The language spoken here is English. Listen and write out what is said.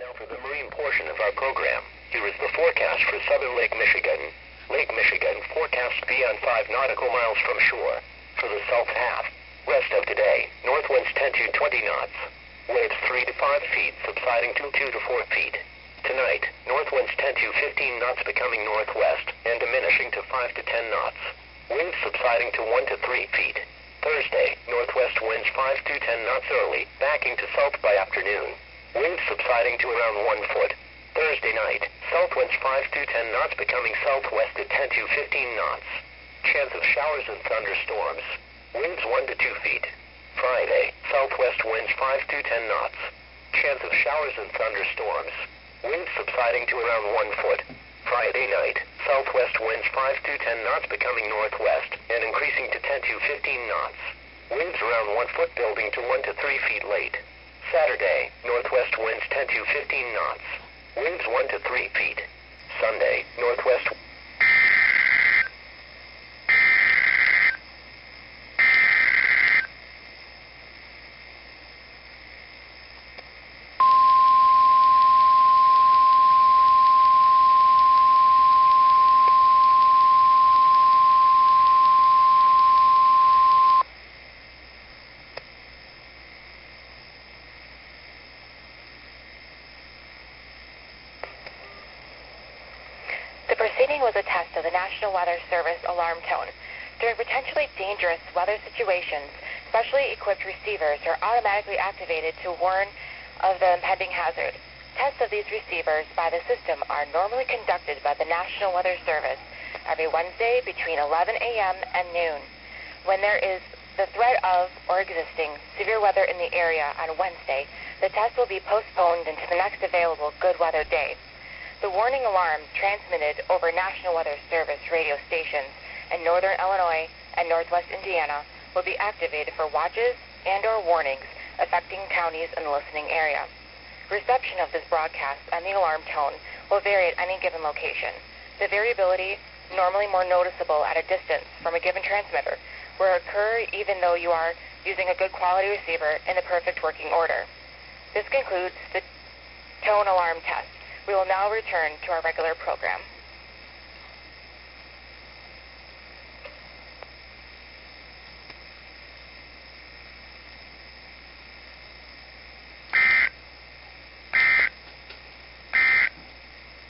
Now for the marine portion of our program, here is the forecast for southern Lake Michigan. Lake Michigan forecast to be on 5 nautical miles from shore. For the south half, rest of today, north winds 10 to 20 knots. Waves 3 to 5 feet, subsiding to 2 to 4 feet. Tonight, north winds 10 to 15 knots becoming northwest and diminishing to 5 to 10 knots. Winds subsiding to 1 to 3 feet. Thursday, northwest winds 5 to 10 knots early, backing to south by afternoon. Winds subsiding to around 1 foot. Thursday night, south winds 5 to 10 knots becoming southwest at 10 to 15 knots. Chance of showers and thunderstorms. Winds 1 to 2 feet. Friday, southwest winds 5 to 10 knots. Chance of showers and thunderstorms. Winds subsiding to around 1 foot. Friday night, southwest winds 5 to 10 knots becoming northwest and increasing to 10 to 15 knots. Winds around 1 foot building to 1 to 3 feet late. Saturday, northwest winds 10 to 15 knots. Winds 1 to 3 feet. Sunday, northwest. The proceeding was a test of the National Weather Service alarm tone. During potentially dangerous weather situations, specially equipped receivers are automatically activated to warn of the impending hazard. Tests of these receivers by the system are normally conducted by the National Weather Service every Wednesday between 11 a.m. and noon. When there is the threat of or existing severe weather in the area on Wednesday, the test will be postponed until the next available good weather day. The warning alarm transmitted over National Weather Service radio stations in northern Illinois and northwest Indiana will be activated for watches and/or warnings affecting counties in the listening area. Reception of this broadcast and the alarm tone will vary at any given location. The variability, normally more noticeable at a distance from a given transmitter, will occur even though you are using a good quality receiver in the perfect working order. This concludes the tone alarm test. We will now return to our regular program.